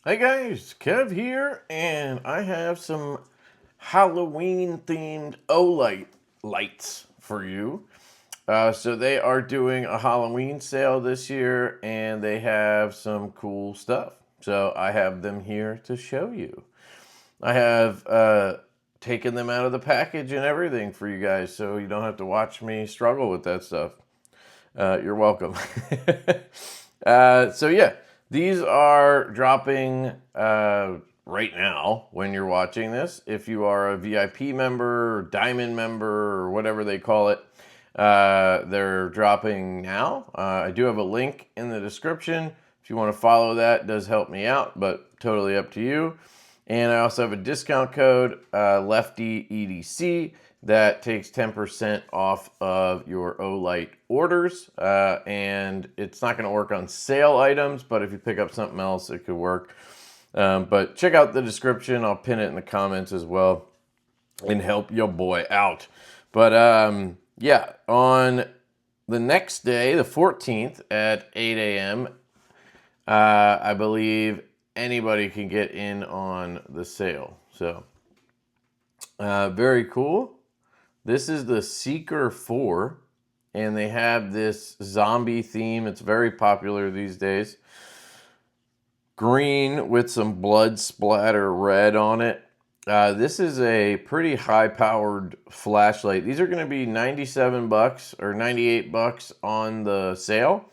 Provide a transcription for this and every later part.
Hey guys, Kev here, and I have some Halloween themed Olight lights for you. So they are doing a Halloween sale this year, and they have some cool stuff. So I have them here to show you. I have taken them out of the package and everything for you guys, so you don't have to watch me struggle with that stuff. You're welcome. So yeah, these are dropping right now when you're watching this. If you are a VIP member, or Diamond member, or whatever they call it, they're dropping now. I do have a link in the description. If you want to follow that, it does help me out, but totally up to you. And I also have a discount code, LeftyEDC, that takes 10% off of your Olight orders. And it's not going to work on sale items, but if you pick up something else, it could work. But check out the description. I'll pin it in the comments as well and help your boy out. But yeah, on the next day, the 14th at 8 a.m., I believe anybody can get in on the sale. So very cool. This is the Seeker 4, and they have this zombie theme. It's very popular these days. Green with some blood splatter red on it. This is a pretty high-powered flashlight. These are going to be 97 bucks or 98 bucks on the sale.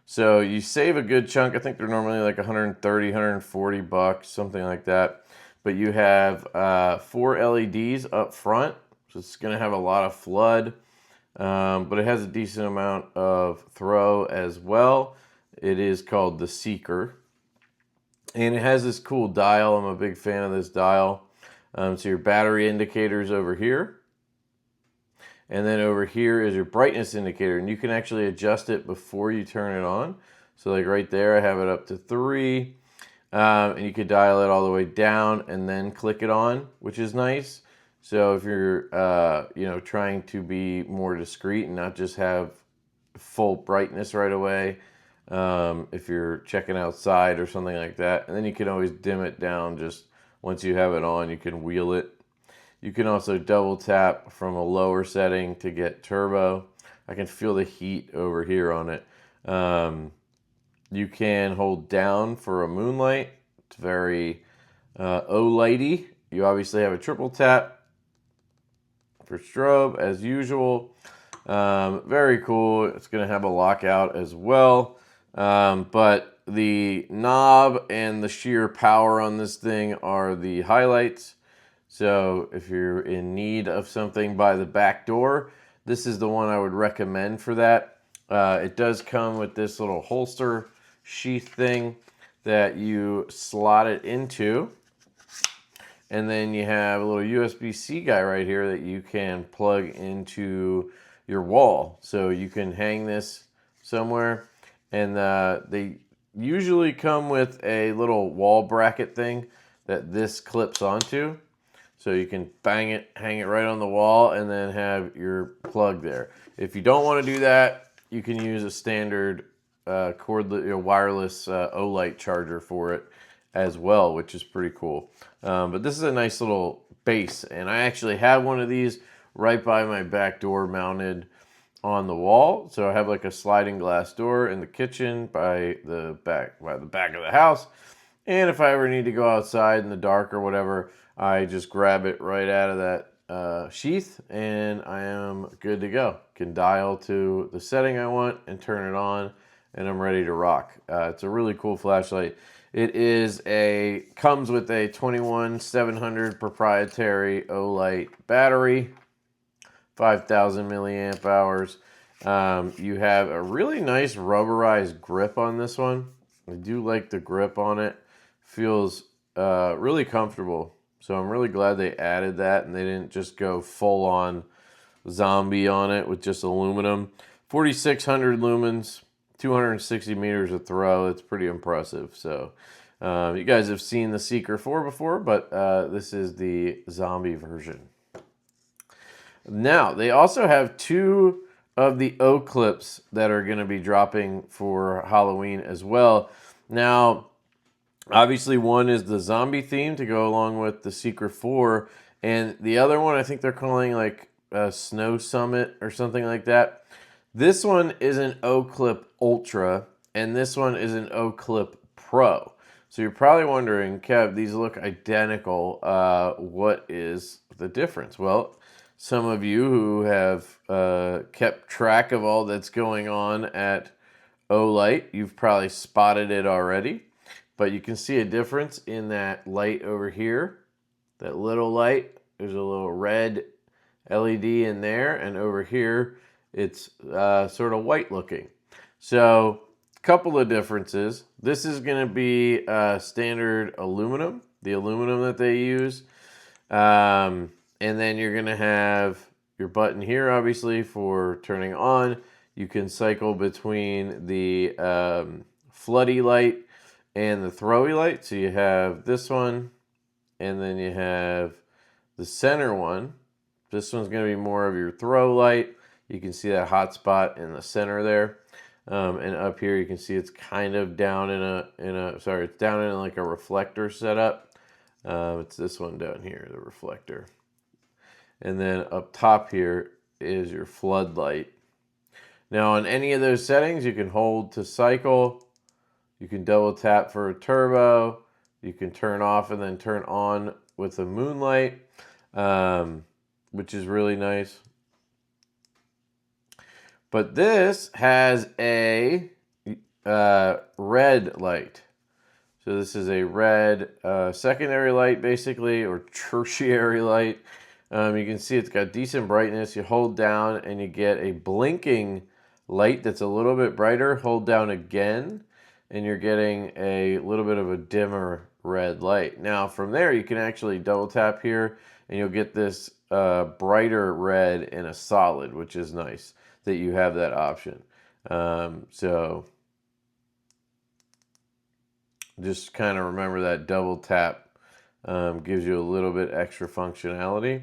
So you save a good chunk. I think they're normally like 130, 140 bucks, something like that. But you have 4 LEDs up front. So it's going to have a lot of flood, but it has a decent amount of throw as well. It is called the Seeker. And it has this cool dial. I'm a big fan of this dial. So your battery indicator's over here. And then over here is your brightness indicator. And you can actually adjust it before you turn it on. So like right there, I have it up to 3. And you could dial it all the way down and then click it on, which is nice. So if you're, trying to be more discreet and not just have full brightness right away, if you're checking outside or something like that, and then you can always dim it down just once you have it on, you can wheel it. You can also double tap from a lower setting to get turbo. I can feel the heat over here on it. You can hold down for a moonlight. It's very Olighty. You obviously have a triple tap for strobe as usual. Very cool. It's going to have a lockout as well. But the knob and the sheer power on this thing are the highlights. So if you're in need of something by the back door, this is the one I would recommend for that. It does come with this little holster sheath thing that you slot it into. And then you have a little USB-C guy right here that you can plug into your wall. So you can hang this somewhere. And they usually come with a little wall bracket thing that this clips onto. So you can bang it, hang it right on the wall, and then have your plug there. If you don't want to do that, you can use a standard cordless, wireless Olight charger for it as well, which is pretty cool. But this is a nice little base, and I actually have one of these right by my back door mounted on the wall. So I have like a sliding glass door in the kitchen by the back of the house. And if I ever need to go outside in the dark or whatever, I just grab it right out of that sheath and I am good to go. Can dial to the setting I want and turn it on, and I'm ready to rock. It's a really cool flashlight. It comes with a 21700 proprietary Olight battery, 5,000 milliamp hours. You have a really nice rubberized grip on this one. I do like the grip on it. Feels really comfortable. So I'm really glad they added that and they didn't just go full on zombie on it with just aluminum. 4,600 lumens, 260 meters of throw. It's pretty impressive. So you guys have seen the Seeker 4 before, but this is the zombie version. Now, they also have 2 of the Oclips that are going to be dropping for Halloween as well. Now, Obviously, one is the zombie theme to go along with the Secret 4. And the other one, I think they're calling like a Snow Summit or something like that. This one is an Oclip Ultra, and this one is an Oclip Pro. So you're probably wondering, Kev, these look identical. What is the difference? Well, some of you who have kept track of all that's going on at Olight, you've probably spotted it already. But you can see a difference in that light over here. That little light, there's a little red LED in there, and over here, it's sort of white looking. So, a couple of differences. This is going to be standard aluminum, the aluminum that they use. And then you're going to have your button here, obviously, for turning on. You can cycle between the floody light and the throwy light. So you have this one, and then you have the center one. This one's going to be more of your throw light. You can see that hot spot in the center there. And up here you can see it's kind of down it's down in like a reflector setup. It's this one down here, the reflector. And then up top here is your floodlight. Now on any of those settings, you can hold to cycle. You can double tap for a turbo. You can turn off and then turn on with the moonlight, which is really nice. But this has a red light. So this is a red secondary light, basically, or tertiary light. You can see it's got decent brightness. You hold down and you get a blinking light that's a little bit brighter. Hold down again, and you're getting a little bit of a dimmer red light. Now from there you can actually double tap here and you'll get this brighter red in a solid, which is nice that you have that option. So just kind of remember that double tap gives you a little bit extra functionality.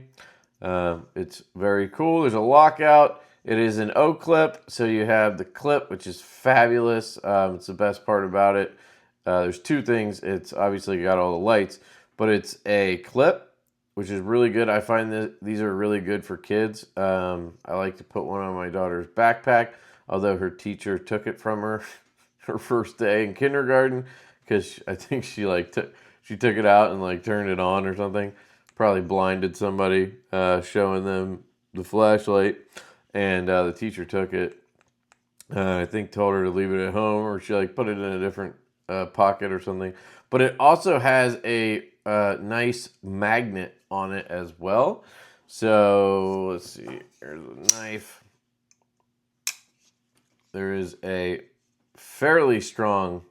It's very cool. There's a lockout. It is an Oclip, so you have the clip, which is fabulous. It's the best part about it. There's two things. It's obviously got all the lights, but it's a clip, which is really good. I find that these are really good for kids. I like to put one on my daughter's backpack, although her teacher took it from her her first day in kindergarten, because I think she took it out and like turned it on or something. Probably blinded somebody showing them the flashlight. And the teacher took it, I think told her to leave it at home, or she like put it in a different pocket or something. But it also has a nice magnet on it as well. So let's see, here's a knife. There is a fairly strong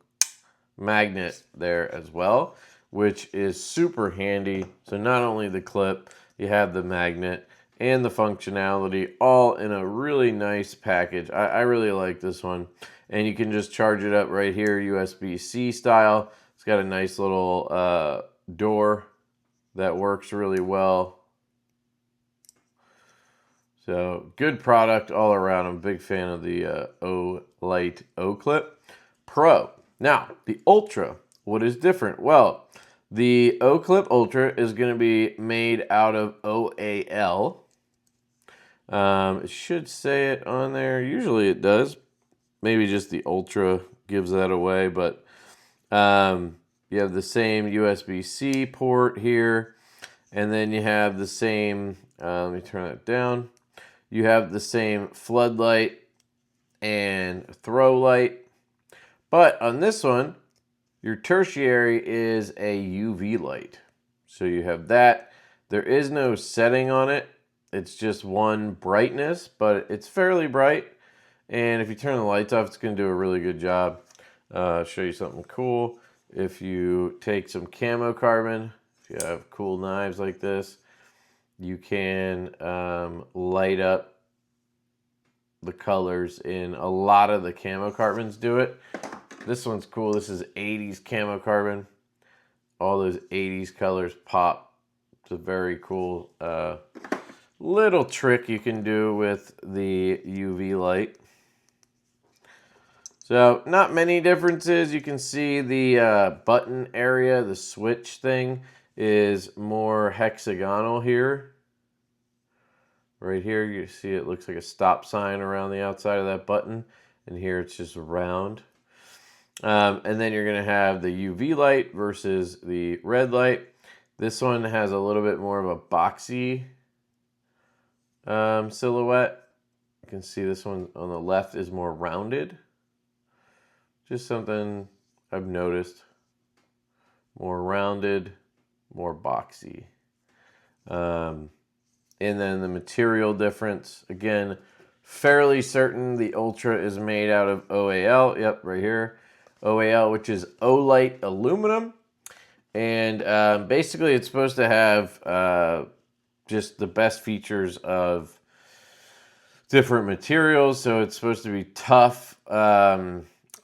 magnet there as well, which is super handy. So not only the clip, you have the magnet and the functionality all in a really nice package. I really like this one. And you can just charge it up right here, USB-C style. It's got a nice little door that works really well. So good product all around. I'm a big fan of the Olight Oclip Pro. Now, the Ultra, what is different? Well, the Oclip Ultra is going to be made out of OAL. It should say it on there. Usually it does. Maybe just the Ultra gives that away, but you have the same USB-C port here, and then you have the same, let me turn that down. You have the same floodlight and throw light, but on this one, your tertiary is a UV light. So you have that. There is no setting on it. It's just one brightness, but it's fairly bright. And if you turn the lights off, it's going to do a really good job. Show you something cool. If you take some camo carbon, if you have cool knives like this, you can light up the colors in a lot of the camo carbons do it. This one's cool. This is 80s camo carbon. All those 80s colors pop. It's a very cool little trick you can do with the UV light. So not many differences. You can see the button area, the switch thing is more hexagonal here. Right here you see it looks like a stop sign around the outside of that button, and here it's just round. And then you're going to have the UV light versus the red light. This one has a little bit more of a boxy silhouette. You can see this one on the left is more rounded. Just something I've noticed. More rounded, more boxy. And then the material difference, again, fairly certain the Ultra is made out of OAL. Yep, right here. OAL, which is Olight aluminum. And basically it's supposed to have just the best features of different materials. So it's supposed to be tough,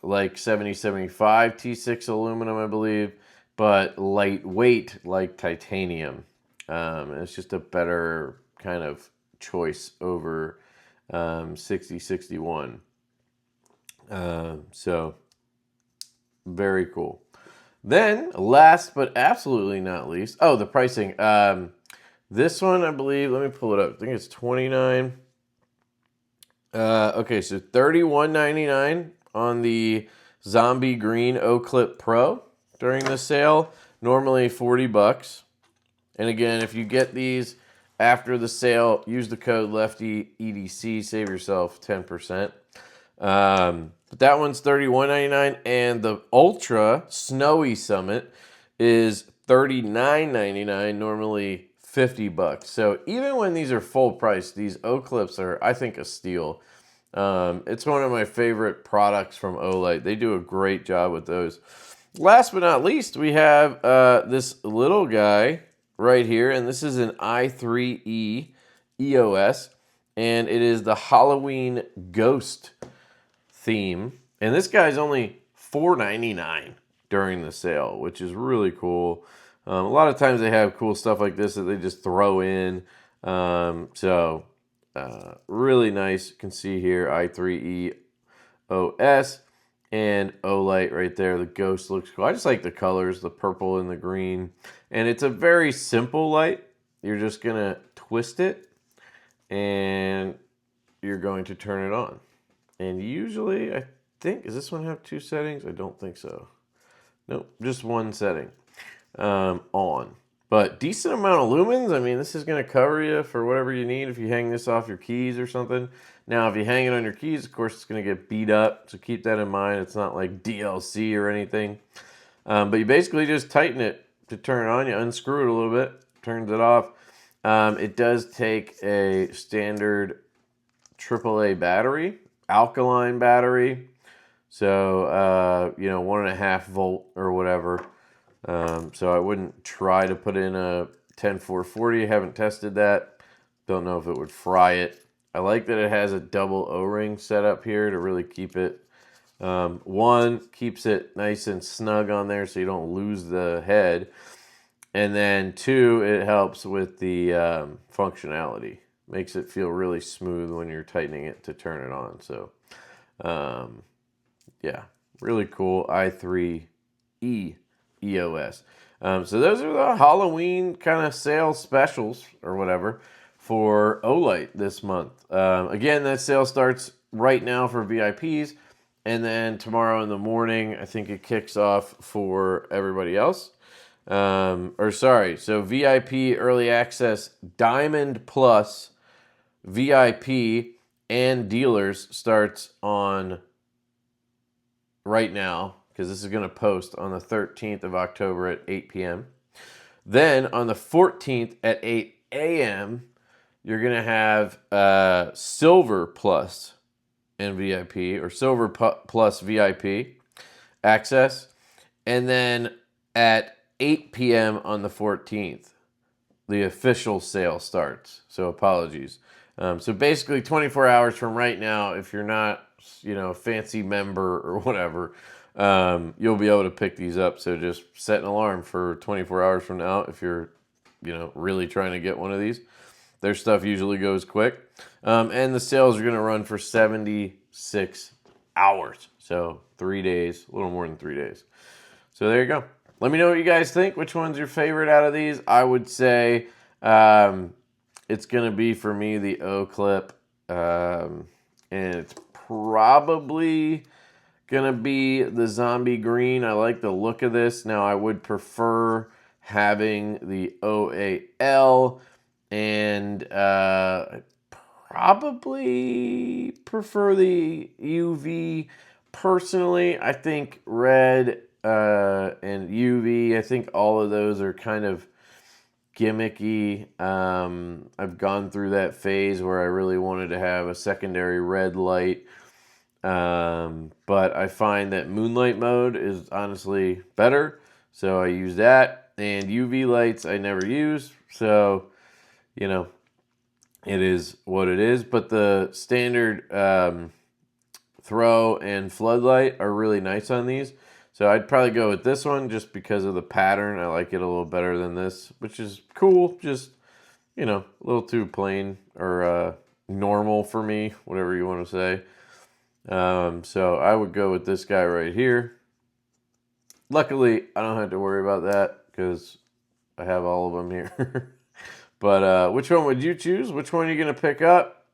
like 7075 T6 aluminum, I believe, but lightweight like titanium. It's just a better kind of choice over 6061. So very cool. Then last but absolutely not least, oh, the pricing. This one, I believe, let me pull it up. I think it's 29. Okay, so $31.99 on the zombie green Oclip Pro during the sale. Normally 40 bucks. And again, if you get these after the sale, use the code LeftyEDC, save yourself 10%. But that one's $31.99, and the Ultra Snowy Summit is $39.99, normally 50 bucks. So even when these are full price, these Oclips are, I think, a steal. It's one of my favorite products from Olight. They do a great job with those. Last but not least, we have this little guy right here, and this is an I3E EOS, and it is the Halloween Ghost theme. And this guy's only $4.99 during the sale, which is really cool. A lot of times they have cool stuff like this that they just throw in. Really nice. You can see here I3E EOS and Olight right there. The ghost looks cool. I just like the colors, the purple and the green. And it's a very simple light. You're just going to twist it and you're going to turn it on. And usually, I think, does this one have two settings? I don't think so. Nope, just one setting on. But decent amount of lumens. I mean, this is going to cover you for whatever you need if you hang this off your keys or something. Now, if you hang it on your keys, of course, it's going to get beat up. So keep that in mind. It's not like DLC or anything. But you basically just tighten it to turn it on. You unscrew it a little bit, turns it off. It does take a standard AAA battery, alkaline battery. So, 1.5 volt or whatever. So I wouldn't try to put in a 10440. I haven't tested that. Don't know if it would fry it. I like that it has a double O-ring set up here to really keep it. One, keeps it nice and snug on there so you don't lose the head. And then two, it helps with the functionality. Makes it feel really smooth when you're tightening it to turn it on. So, yeah, really cool. I3E EOS. So those are the Halloween kind of sale specials or whatever for Olight this month. Again, that sale starts right now for VIPs, and then tomorrow in the morning, I think it kicks off for everybody else. So VIP Early Access Diamond Plus VIP and dealers starts on right now, because this is going to post on the 13th of October at 8 p.m. Then on the 14th at 8 a.m., you're going to have Silver Plus and VIP, or Silver Plus VIP access. And then at 8 p.m. on the 14th, the official sale starts. So apologies. So basically 24 hours from right now, if you're not, a fancy member or whatever, you'll be able to pick these up. So just set an alarm for 24 hours from now if you're, really trying to get one of these. Their stuff usually goes quick. And the sales are going to run for 76 hours. So 3 days, a little more than 3 days. So there you go. Let me know what you guys think. Which one's your favorite out of these? I would say it's going to be, for me, the Oclip. And it's probably going to be the zombie green. I like the look of this. Now, I would prefer having the OAL, and I probably prefer the UV. Personally, I think red and UV, I think all of those are kind of gimmicky. I've gone through that phase where I really wanted to have a secondary red light. But I find that moonlight mode is honestly better. So I use that. And UV lights I never use. So, you know, it is what it is. But the standard throw and floodlight are really nice on these. So I'd probably go with this one just because of the pattern. I like it a little better than this, which is cool. Just, you know, a little too plain or normal for me, whatever you want to say. So I would go with this guy right here. Luckily, I don't have to worry about that because I have all of them here. But which one would you choose? Which one are you going to pick up?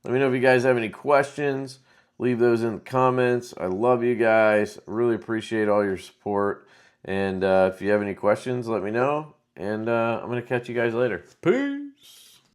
Let me know if you guys have any questions. Leave those in the comments. I love you guys. Really appreciate all your support. And if you have any questions, let me know. And I'm going to catch you guys later. Peace.